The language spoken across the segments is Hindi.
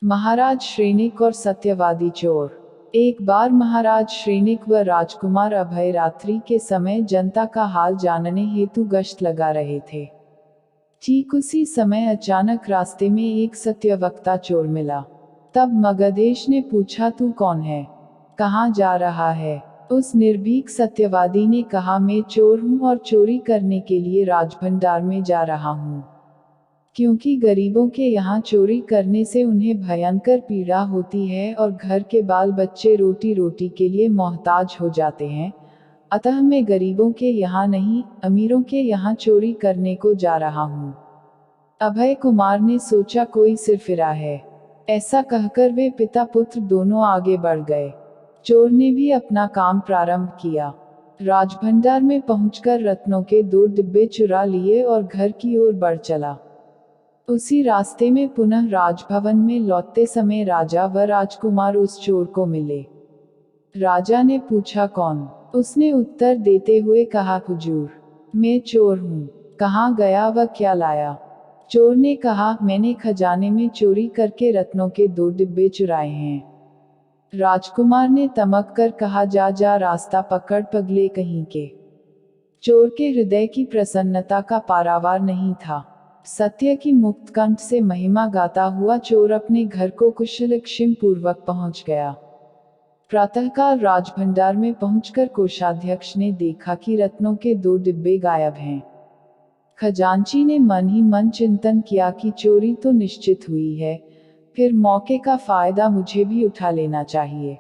महाराज श्रेनिक और सत्यवादी चोर। एक बार महाराज श्रेनिक व राजकुमार अभय रात्रि के समय जनता का हाल जानने हेतु गश्त लगा रहे थे। ठीक उसी समय अचानक रास्ते में एक सत्यवक्ता चोर मिला। तब मगधेश ने पूछा, तू कौन है, कहाँ जा रहा है? उस निर्भीक सत्यवादी ने कहा, मैं चोर हूँ और चोरी करने के लिए राजभंडार में जा रहा हूँ, क्योंकि गरीबों के यहाँ चोरी करने से उन्हें भयंकर पीड़ा होती है और घर के बाल बच्चे रोटी रोटी के लिए मोहताज हो जाते हैं। अतः मैं गरीबों के यहाँ नहीं, अमीरों के यहाँ चोरी करने को जा रहा हूँ। अभय कुमार ने सोचा, कोई सिरफिरा है। ऐसा कहकर वे पिता पुत्र दोनों आगे बढ़ गए। चोर ने भी अपना काम प्रारंभ किया। राजभंडार में पहुंचकर रत्नों के 2 डिब्बे चुरा लिए और घर की ओर बढ़ चला। उसी रास्ते में पुनः राजभवन में लौटते समय राजा व राजकुमार उस चोर को मिले। राजा ने पूछा, कौन? उसने उत्तर देते हुए कहा, हुजूर, मैं चोर हूँ। कहाँ गया व क्या लाया? चोर ने कहा, मैंने खजाने में चोरी करके रत्नों के 2 डिब्बे चुराए हैं। राजकुमार ने तमक कर कहा, जा जा, रास्ता पकड़ पगले कहीं के। चोर के हृदय की प्रसन्नता का पारावार नहीं था। सत्य की मुक्त कंठ से महिमा गाता हुआ चोर अपने घर को कुशल क्षेम पूर्वक पहुंच गया। प्रातःकाल राजभंडार में पहुंचकर कोषाध्यक्ष ने देखा कि रत्नों के 2 डिब्बे गायब हैं। खजांची ने मन ही मन चिंतन किया कि चोरी तो निश्चित हुई है, फिर मौके का फायदा मुझे भी उठा लेना चाहिए।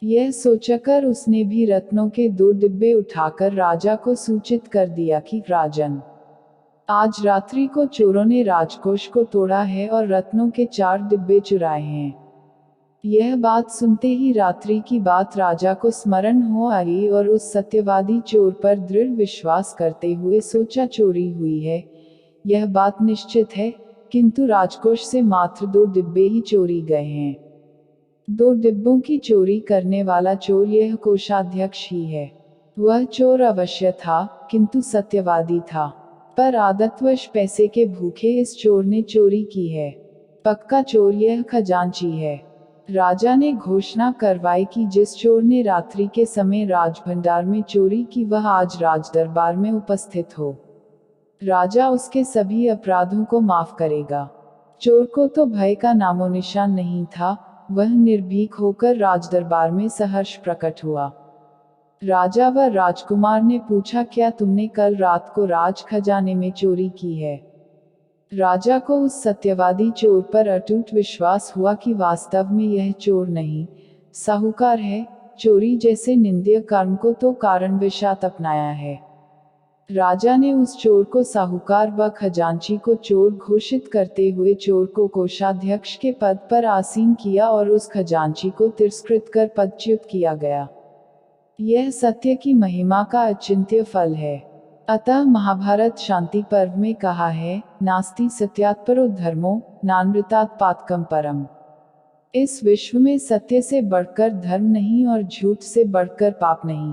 यह सोचकर उसने भी रत्नों के 2 डिब्बे उठाकर राजा को सूचित कर दिया कि राजन, आज रात्रि को चोरों ने राजकोष को तोड़ा है और रत्नों के 4 डिब्बे चुराए हैं। यह बात सुनते ही रात्रि की बात राजा को स्मरण हो आई और उस सत्यवादी चोर पर दृढ़ विश्वास करते हुए सोचा, चोरी हुई है, यह बात निश्चित है, किंतु राजकोष से मात्र 2 डिब्बे ही चोरी गए हैं। 2 डिब्बों की चोरी करने वाला चोर यह कोषाध्यक्ष ही है। वह चोर अवश्य था, किंतु सत्यवादी था, पर आदतवश पैसे के भूखे इस चोर ने चोरी की है। पक्का चोर यह खजांची है। राजा ने घोषणा करवाई कि जिस चोर ने रात्रि के समय राजभंडार में चोरी की वह आज राजदरबार में उपस्थित हो। राजा उसके सभी अपराधों को माफ करेगा। चोर को तो भय का नामो निशान नहीं था, वह निर्भीक होकर राजदरबार में सहर्ष प्रकट हुआ। राजा व राजकुमार ने पूछा, क्या तुमने कल रात को राज खजाने में चोरी की है? राजा को उस सत्यवादी चोर पर अटूट विश्वास हुआ कि वास्तव में यह चोर नहीं, साहूकार है। चोरी जैसे निंद्य कर्म को तो कारणवशात अपनाया है। राजा ने उस चोर को साहूकार व खजांची को चोर घोषित करते हुए चोर को कोषाध्यक्ष के पद पर आसीन किया और उस खजांची को तिरस्कृत कर पदच्युत किया गया। यह सत्य की महिमा का अचिंत्य फल है। अतः महाभारत शांति पर्व में कहा है, नास्ति सत्यात्परो धर्मो नानृतात् पातकम परम। इस विश्व में सत्य से बढ़कर धर्म नहीं और झूठ से बढ़कर पाप नहीं।